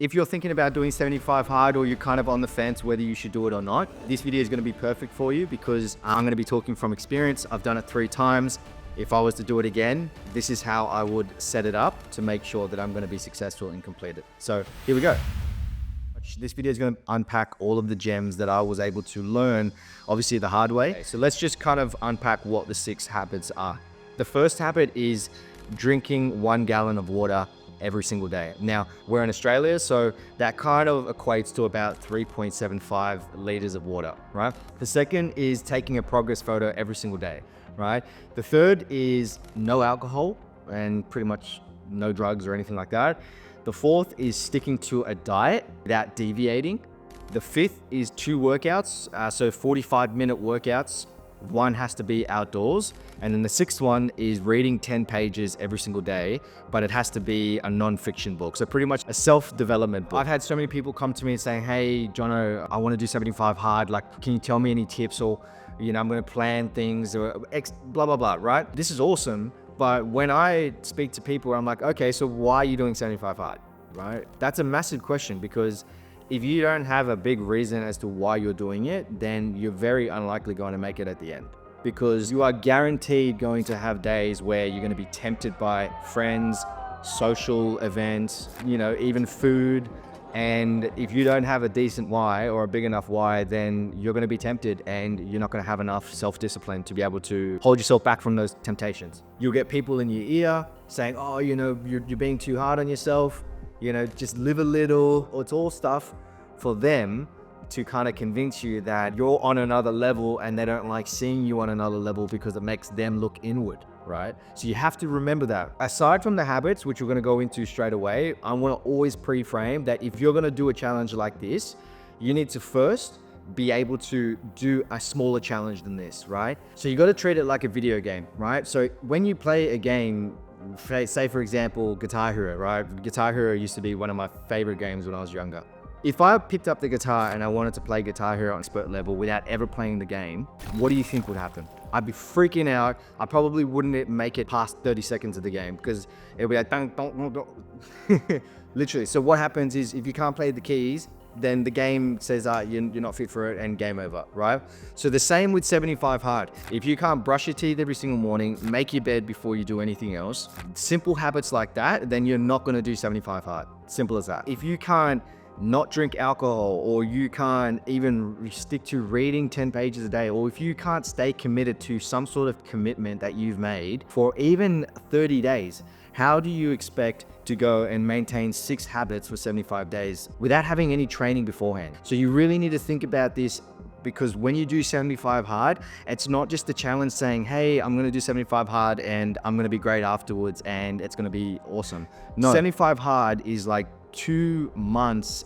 If you're thinking about doing 75 hard or you're kind of on the fence whether you should do it or not, this video is going to be perfect for you because I'm going to be talking from experience. I've done it 3 times. If I was to do it again, this is how I would set it up to make sure that I'm going to be successful and complete it. So here we go. This video is going to unpack all of the gems that I was able to learn, obviously the hard way. So let's just kind of unpack what the 6 habits are. The first habit is drinking 1 gallon of water every single day. Now, we're in Australia, so that kind of equates to about 3.75 liters of water, right? The second is taking a progress photo every single day, right? The third is no alcohol and pretty much no drugs or anything like that. The fourth is sticking to a diet without deviating. The fifth is 2 workouts, so 45-minute workouts. 1 has to be outdoors. And then the 6th one is reading 10 pages every single day, but it has to be a non-fiction book. So pretty much a self-development book. I've had so many people come to me saying, hey, Jono, I want to do 75 hard. Like, can you tell me any tips or, I'm going to plan things or blah, blah, blah, right? This is awesome. But when I speak to people, I'm like, okay, so why are you doing 75 hard, right? That's a massive question because if you don't have a big reason as to why you're doing it, then you're very unlikely going to make it at the end because you are guaranteed going to have days where you're going to be tempted by friends, social events, even food. And if you don't have a decent why or a big enough why, then you're going to be tempted and you're not going to have enough self-discipline to be able to hold yourself back from those temptations. You'll get people in your ear saying, oh, you're being too hard on yourself, just live a little. It's all stuff for them to kind of convince you that you're on another level and they don't like seeing you on another level because it makes them look inward. Right? So you have to remember that. Aside from the habits, which we're going to go into straight away, I want to always pre-frame that if you're going to do a challenge like this, you need to first be able to do a smaller challenge than this, right? So you got to treat it like a video game, right? So when you play a game, say for example, Guitar Hero, right? Guitar Hero used to be one of my favorite games when I was younger. If I picked up the guitar and I wanted to play Guitar Hero on expert level without ever playing the game, what do you think would happen? I'd be freaking out. I probably wouldn't make it past 30 seconds of the game because it'll be like, dun, dun, dun, dun. Literally. So what happens is if you can't play the keys, then the game says you're not fit for it and game over, right? So the same with 75 hard. If you can't brush your teeth every single morning, make your bed before you do anything else, simple habits like that, then you're not going to do 75 hard. Simple as that. If you can't not drink alcohol, or you can't even stick to reading 10 pages a day, or if you can't stay committed to some sort of commitment that you've made for even 30 days, how do you expect to go and maintain 6 habits for 75 days without having any training beforehand? So you really need to think about this because when you do 75 hard, it's not just a challenge saying, hey, I'm going to do 75 hard and I'm going to be great afterwards and it's going to be awesome. No, 75 hard is like 2.5 months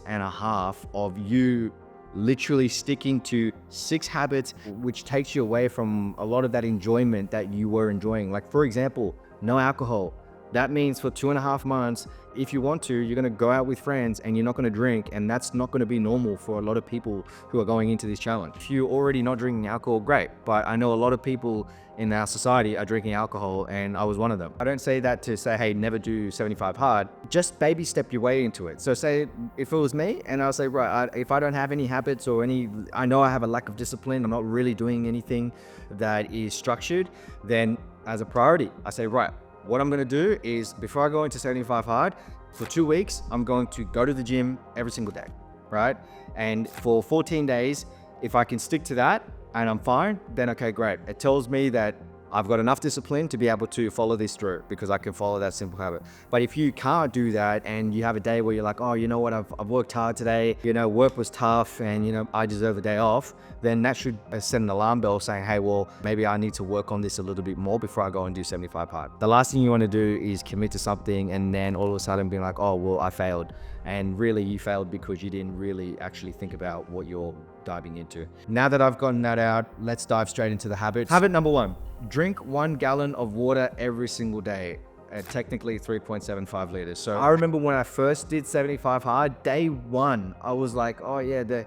of you literally sticking to 6 habits, which takes you away from a lot of that enjoyment that you were enjoying. Like for example, no alcohol. That means for 2.5 months, if you want to, you're going to go out with friends and you're not going to drink. And that's not going to be normal for a lot of people who are going into this challenge. If you're already not drinking alcohol, great. But I know a lot of people in our society are drinking alcohol and I was one of them. I don't say that to say, hey, never do 75 hard. Just baby step your way into it. So say if it was me and I'll say, right, if I don't have any habits or I know I have a lack of discipline, I'm not really doing anything that is structured, then as a priority, I say, right, what I'm going to do is before I go into 75 hard, for 2 weeks, I'm going to go to the gym every single day, right? And for 14 days, if I can stick to that and I'm fine, then okay, great. It tells me that I've got enough discipline to be able to follow this through because I can follow that simple habit. But if you can't do that and you have a day where you're like, oh, you know what, I've worked hard today, work was tough and, I deserve a day off, then that should set an alarm bell saying, hey, well, maybe I need to work on this a little bit more before I go and do 75 hard. The last thing you want to do is commit to something and then all of a sudden being like, oh, well, I failed. And really you failed because you didn't really actually think about what you're diving into. Now that I've gotten that out, let's dive straight into the habits. Habit number 1, drink 1 gallon of water every single day. Technically 3.75 liters. So I remember when I first did 75 hard, day 1, I was like, oh yeah,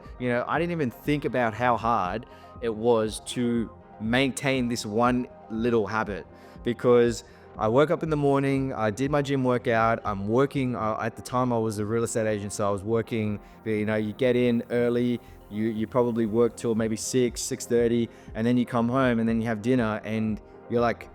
I didn't even think about how hard it was to maintain this one little habit because I woke up in the morning, I did my gym workout, I'm working, at the time I was a real estate agent, so I was working, you know, you get in early, you probably work till maybe 6:30, and then you come home and then you have dinner and you're like,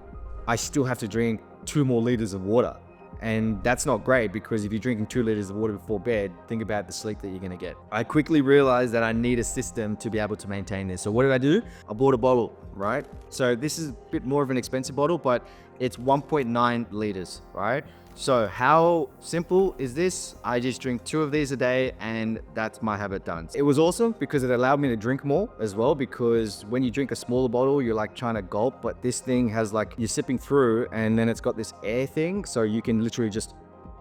I still have to drink 2 more liters of water. And that's not great, because if you're drinking 2 liters of water before bed, think about the sleep that you're gonna get. I quickly realized that I need a system to be able to maintain this. So what did I do? I bought a bottle, right? So this is a bit more of an expensive bottle, but it's 1.9 liters, right? So how simple is this? I just drink 2 of these a day, and that's my habit done. It was awesome because it allowed me to drink more as well, because when you drink a smaller bottle, you're like trying to gulp, but this thing has like, you're sipping through and then it's got this air thing. So you can literally just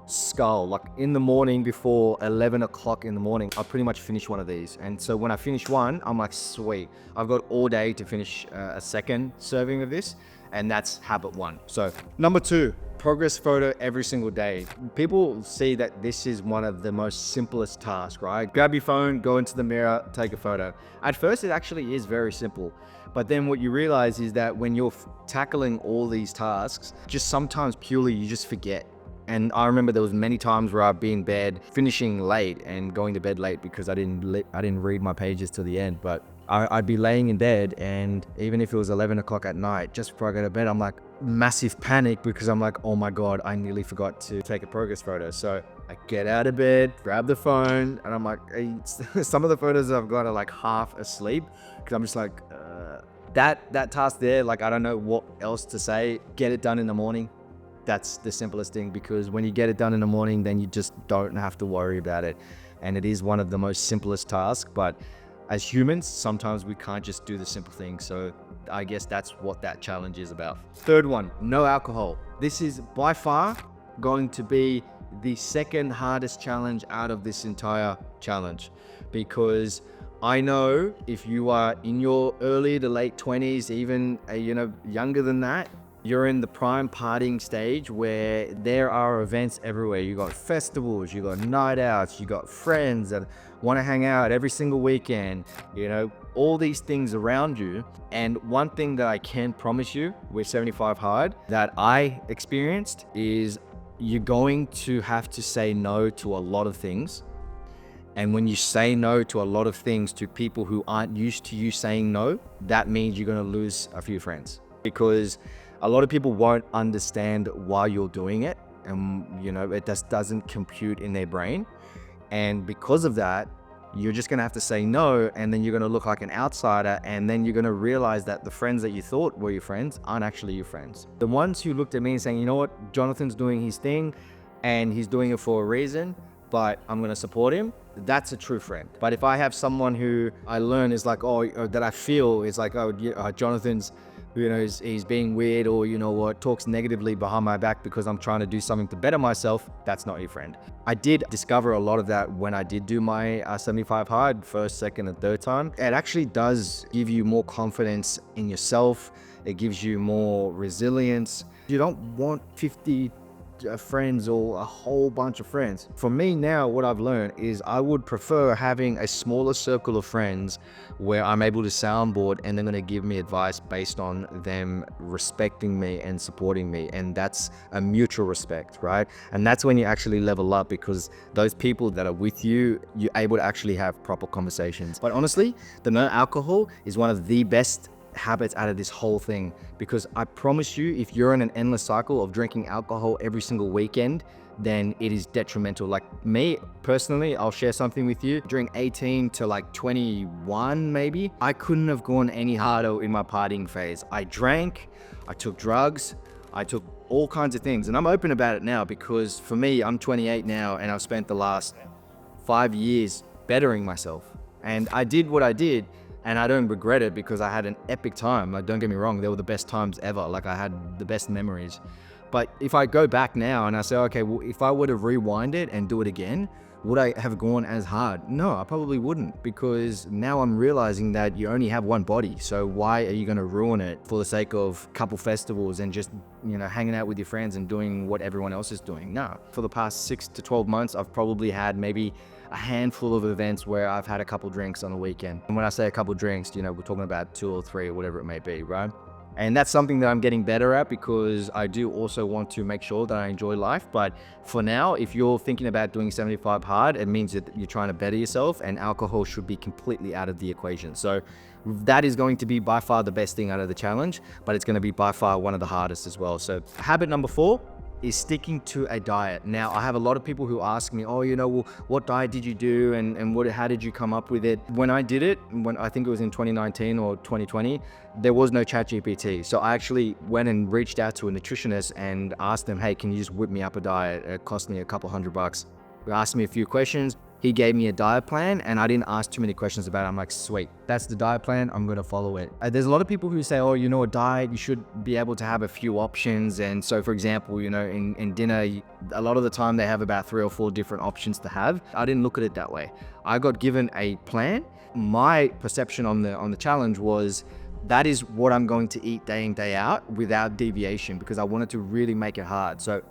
scull. Like in the morning before 11 o'clock in the morning, I pretty much finish one of these. And so when I finish one, I'm like, sweet, I've got all day to finish a second serving of this. And that's habit 1. So number 2, progress photo every single day. People see that this is one of the most simplest tasks, right? Grab your phone, go into the mirror, take a photo. At first, it actually is very simple. But then what you realize is that when you're tackling all these tasks, just sometimes purely you just forget. And I remember there was many times where I'd be in bed, finishing late and going to bed late because I didn't read my pages to the end. But I'd be laying in bed, and even if it was 11 o'clock at night, just before I go to bed, I'm like, massive panic, because I'm like, oh my God, I nearly forgot to take a progress photo. So I get out of bed, grab the phone, and I'm like, hey, some of the photos I've got are like half asleep, because I'm just like, that task there, like, I don't know what else to say. Get it done in the morning. That's the simplest thing, because when you get it done in the morning, then you just don't have to worry about it. And it is one of the most simplest tasks, but as humans, sometimes we can't just do the simple things. So I guess that's what that challenge is about. Third one, no alcohol. This is by far going to be the second hardest challenge out of this entire challenge, because I know if you are in your early to late 20s, even younger than that, you're in the prime partying stage where there are events everywhere. You got festivals, you got night outs, you got friends that want to hang out every single weekend, all these things around you. And one thing that I can promise you with 75 Hard that I experienced is you're going to have to say no to a lot of things. And when you say no to a lot of things to people who aren't used to you saying no, that means you're going to lose a few friends, because a lot of people won't understand why you're doing it, and it just doesn't compute in their brain. And because of that, you're just gonna have to say no, and then you're gonna look like an outsider, and then you're gonna realize that the friends that you thought were your friends aren't actually your friends. The ones who looked at me and saying, you know what, Jonathan's doing his thing and he's doing it for a reason, but I'm gonna support him, that's a true friend. But if I have someone who I learn is like, that I feel is like, Jonathan's, he's being weird, or talks negatively behind my back because I'm trying to do something to better myself, that's not your friend. I did discover a lot of that when I did do my 75 Hard first, second, and third time. It actually does give you more confidence in yourself. It gives you more resilience. You don't want 50 friends or a whole bunch of friends. For me now, what I've learned is I would prefer having a smaller circle of friends where I'm able to soundboard and they're going to give me advice based on them respecting me and supporting me. And that's a mutual respect, right? And that's when you actually level up, because those people that are with you, you're able to actually have proper conversations. But honestly, the no alcohol is one of the best habits out of this whole thing, because I promise you, if you're in an endless cycle of drinking alcohol every single weekend, then it is detrimental. Like me personally, I'll share something with you. During 18 to like 21 maybe, I couldn't have gone any harder in my partying phase. I drank, I took drugs, I took all kinds of things, and I'm open about it now, because for me, I'm 28 now and I've spent the last 5 years bettering myself, and I did what I did. And I don't regret it, because I had an epic time. Like, don't get me wrong, they were the best times ever. Like, I had the best memories. But if I go back now and I say, okay, well, if I were to rewind it and do it again, would I have gone as hard? No, I probably wouldn't, because now I'm realizing that you only have one body. So why are you going to ruin it for the sake of a couple festivals and just, hanging out with your friends and doing what everyone else is doing? No. For the past 6 to 12 months, I've probably had maybe a handful of events where I've had a couple drinks on the weekend. And when I say a couple drinks, we're talking about 2 or 3 or whatever it may be, right? And that's something that I'm getting better at, because I do also want to make sure that I enjoy life. But for now, if you're thinking about doing 75 hard, it means that you're trying to better yourself, and alcohol should be completely out of the equation. So that is going to be by far the best thing out of the challenge, but it's going to be by far one of the hardest as well. So habit number 4 is sticking to a diet. Now, I have a lot of people who ask me, oh, well, what diet did you do, and how did you come up with it? When I did it, when I think it was in 2019 or 2020, there was no ChatGPT. So I actually went and reached out to a nutritionist and asked them, hey, can you just whip me up a diet? It cost me a couple $100. He asked me a few questions. He gave me a diet plan, and I didn't ask too many questions about it. I'm like, sweet, that's the diet plan, I'm gonna follow it. There's a lot of people who say, oh, a diet, you should be able to have a few options. And so, for example, in dinner, a lot of the time they have about 3 or 4 different options to have. I didn't look at it that way. I got given a plan. My perception on the challenge was, that is what I'm going to eat day in, day out without deviation, because I wanted to really make it hard. So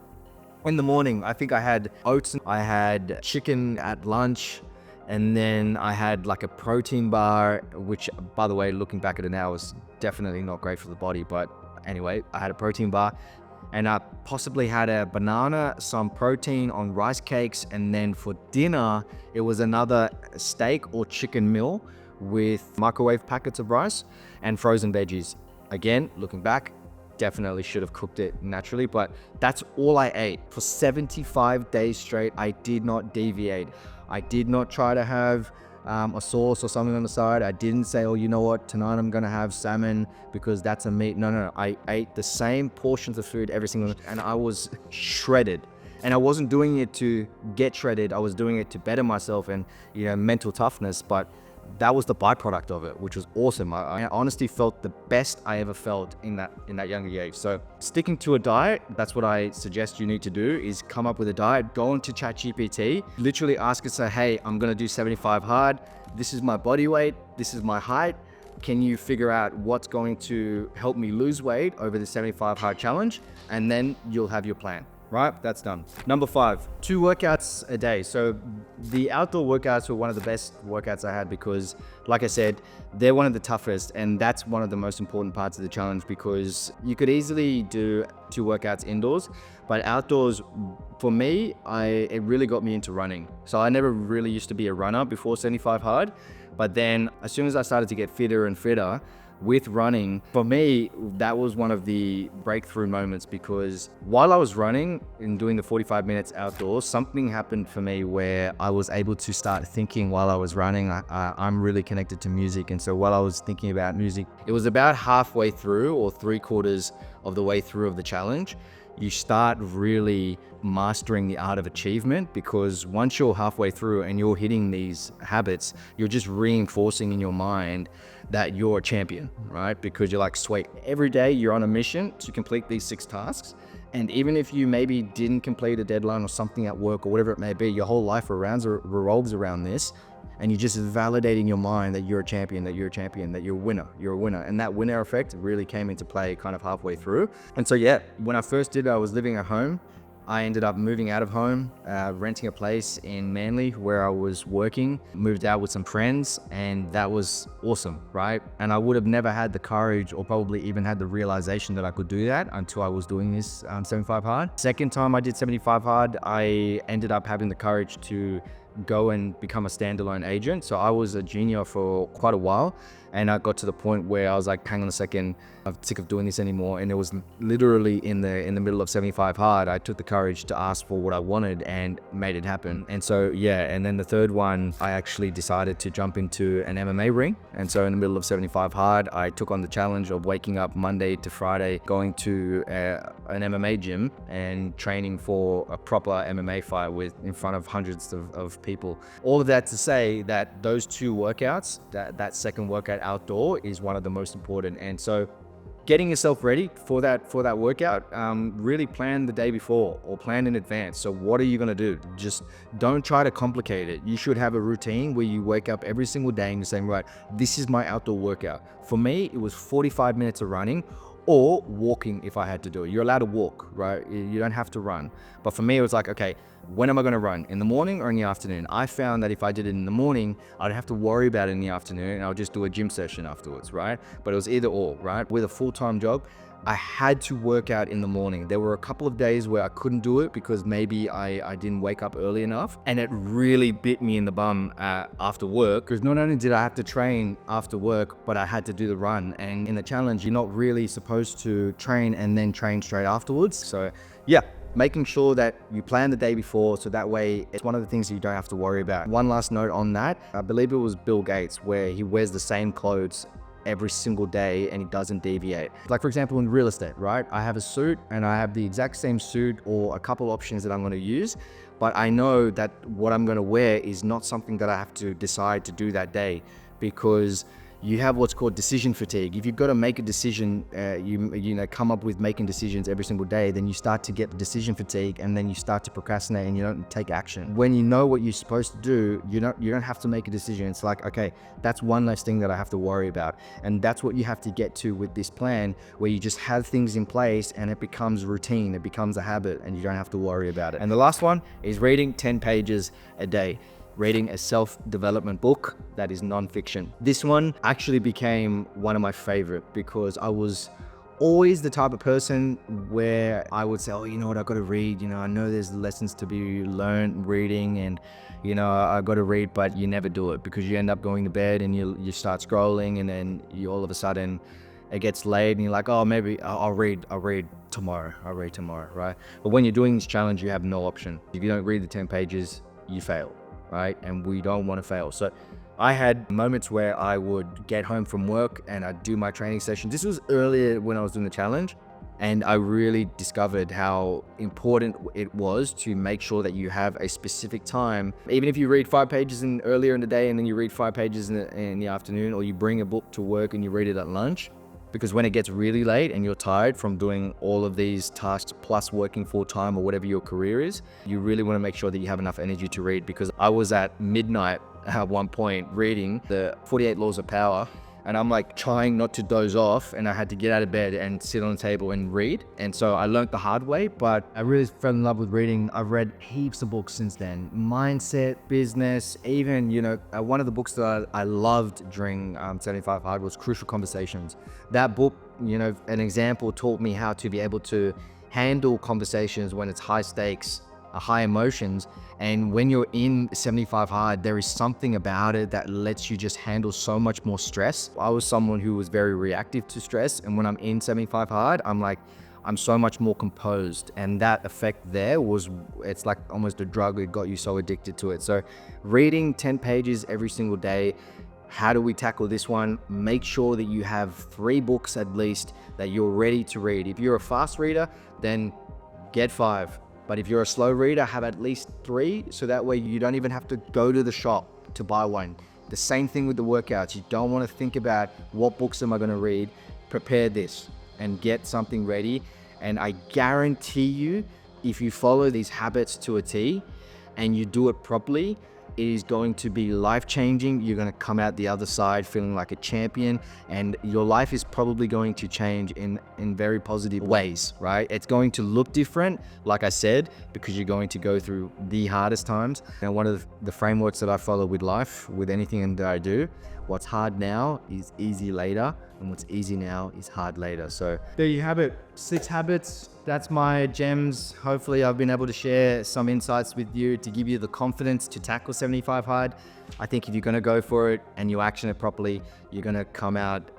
in the morning, I think I had oats, I had chicken at lunch, and then I had like a protein bar, which, by the way, looking back at it now, was definitely not great for the body. But anyway, I had a protein bar, and I possibly had a banana, some protein on rice cakes, and then for dinner, it was another steak or chicken meal with microwave packets of rice and frozen veggies. Again, looking back, definitely should have cooked it naturally, but that's all I ate for 75 days straight. I did not deviate. I did not try to have a sauce or something on the side. I didn't say, oh, you know what, tonight I'm gonna have salmon because that's a meat. No. I ate the same portions of food every single, and I was shredded. And I wasn't doing it to get shredded. I was doing it to better myself and mental toughness. But that was the byproduct of it, which was awesome. I honestly felt the best I ever felt in that younger age. So sticking to a diet, that's what I suggest you need to do, is come up with a diet, go into ChatGPT, literally ask it, say, hey, I'm gonna do 75 hard. This is my body weight, this is my height. Can you figure out what's going to help me lose weight over the 75 hard challenge? And then you'll have your plan. Right, that's done. Number 5, 2 workouts a day. So the outdoor workouts were one of the best workouts I had, because like I said, they're one of the toughest, and that's one of the most important parts of the challenge, because you could easily do 2 workouts indoors, but outdoors, for me, it really got me into running. So I never really used to be a runner before 75 hard, but then as soon as I started to get fitter and fitter with running, for me, that was one of the breakthrough moments, because while I was running and doing the 45 minutes outdoors, something happened for me where I was able to start thinking while I was running. I'm really connected to music, and so while I was thinking about music, it was about halfway through or 3/4 of the way through of the challenge, you start really mastering the art of achievement, because once you're halfway through and you're hitting these habits, you're just reinforcing in your mind that you're a champion, right? Because you're like, sweet, every day you're on a mission to complete these 6 tasks. And even if you maybe didn't complete a deadline or something at work or whatever it may be, your whole life revolves around this. And you're just validating your mind that you're a champion, that you're a winner. And that winner effect really came into play kind of halfway through. And so, yeah, when I first did it, I was living at home. I ended up moving out of home, renting a place in Manly where I was working, moved out with some friends, and that was awesome, right? And I would have never had the courage or probably even had the realization that I could do that until I was doing this 75 hard. Second time I did 75 hard, I ended up having the courage to go and become a standalone agent. So I was a junior for quite a while, and I got to the point where I was like, hang on a second, I'm sick of doing this anymore. And it was literally in the middle of 75 hard, I took the courage to ask for what I wanted and made it happen. And so, yeah, and then the third one, I actually decided to jump into an MMA ring. And so in the middle of 75 hard, I took on the challenge of waking up Monday to Friday, going to an MMA gym and training for a proper MMA fight in front of hundreds of people. All of that to say that those 2 workouts, that second workout outdoor is one of the most important. And so getting yourself ready for that workout, really plan the day before or plan in advance. So what are you going to do? Just don't try to complicate it. You should have a routine where you wake up every single day and you're saying, right, this is my outdoor workout. For me, it was 45 minutes of running or walking if I had to do it. You're allowed to walk, right? You don't have to run. But for me, it was like, okay, when am I going to run? In the morning or in the afternoon? I found that if I did it in the morning, I'd have to worry about it in the afternoon, and I'll just do a gym session afterwards, right? But it was either or, right? With a full-time job, I had to work out in the morning. There were a couple of days where I couldn't do it because maybe I didn't wake up early enough, and it really bit me in the bum after work, because not only did I have to train after work, but I had to do the run. And in the challenge, you're not really supposed to train and then train straight afterwards. So yeah, making sure that you plan the day before, so that way it's one of the things you don't have to worry about. One last note on that, I believe it was Bill Gates, where he wears the same clothes every single day and he doesn't deviate. Like for example, in real estate, right? I have a suit and I have the exact same suit or a couple options that I'm going to use, but I know that what I'm going to wear is not something that I have to decide to do that day, because you have what's called decision fatigue. If you've got to make a decision, you know, come up with making decisions every single day, then you start to get decision fatigue, and then you start to procrastinate and you don't take action. When you know what you're supposed to do, you don't have to make a decision. It's like, okay, that's one less thing that I have to worry about. And that's what you have to get to with this plan, where you just have things in place and it becomes routine, it becomes a habit, and you don't have to worry about it. And the last one is reading 10 pages a day. Reading a self-development book that is non-fiction. This one actually became one of my favorite, because I was always the type of person where I would say, oh, you know what, I've got to read. You know, I know there's lessons to be learned reading, and you know, I've got to read, but you never do it because you end up going to bed and you start scrolling, and then you all of a sudden it gets late and you're like, oh, maybe I'll read tomorrow, right? But when you're doing this challenge, you have no option. If you don't read the 10 pages, you fail. Right? And we don't want to fail. So I had moments where I would get home from work and I'd do my training session. This was earlier when I was doing the challenge, and I really discovered how important it was to make sure that you have a specific time. Even if you read 5 pages earlier in the day and then you read 5 pages in the afternoon, or you bring a book to work and you read it at lunch, because when it gets really late and you're tired from doing all of these tasks plus working full time or whatever your career is, you really want to make sure that you have enough energy to read. Because I was at midnight at one point reading the 48 Laws of Power, and I'm like trying not to doze off, and I had to get out of bed and sit on the table and read. And so I learned the hard way, but I really fell in love with reading. I've read heaps of books since then. Mindset, business, even, you know, one of the books that I loved during 75 Hard was Crucial Conversations. That book, you know, an example, taught me how to be able to handle conversations when it's high stakes, high emotions. And when you're in 75 Hard, there is something about it that lets you just handle so much more stress. I was someone who was very reactive to stress, and when I'm in 75 Hard, I'm so much more composed. And that effect there it's like almost a drug. It got you so addicted to it. So reading 10 pages every single day. How do we tackle this one? Make sure that you have 3 books at least that you're ready to read. If you're a fast reader, then get 5. But if you're a slow reader, have at least 3, so that way you don't even have to go to the shop to buy one. The same thing with the workouts. You don't want to think about what books am I going to read. Prepare this and get something ready. And I guarantee you, if you follow these habits to a T and you do it properly, it is going to be life-changing. You're going to come out the other side feeling like a champion, and your life is probably going to change in very positive ways, right? It's going to look different, like I said, because you're going to go through the hardest times. And one of the frameworks that I follow with life, with anything that I do, what's hard now is easy later, and what's easy now is hard later. So there you have it, 6 habits. That's my gems. Hopefully I've been able to share some insights with you to give you the confidence to tackle 75 Hard. I think if you're going to go for it and you action it properly, you're going to come out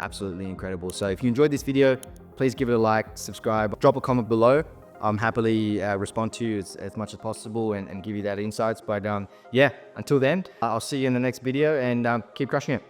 absolutely incredible. So if you enjoyed this video, please give it a like, subscribe, drop a comment below. I'm happily respond to you as much as possible and give you that insights. But yeah, until then, I'll see you in the next video, and keep crushing it.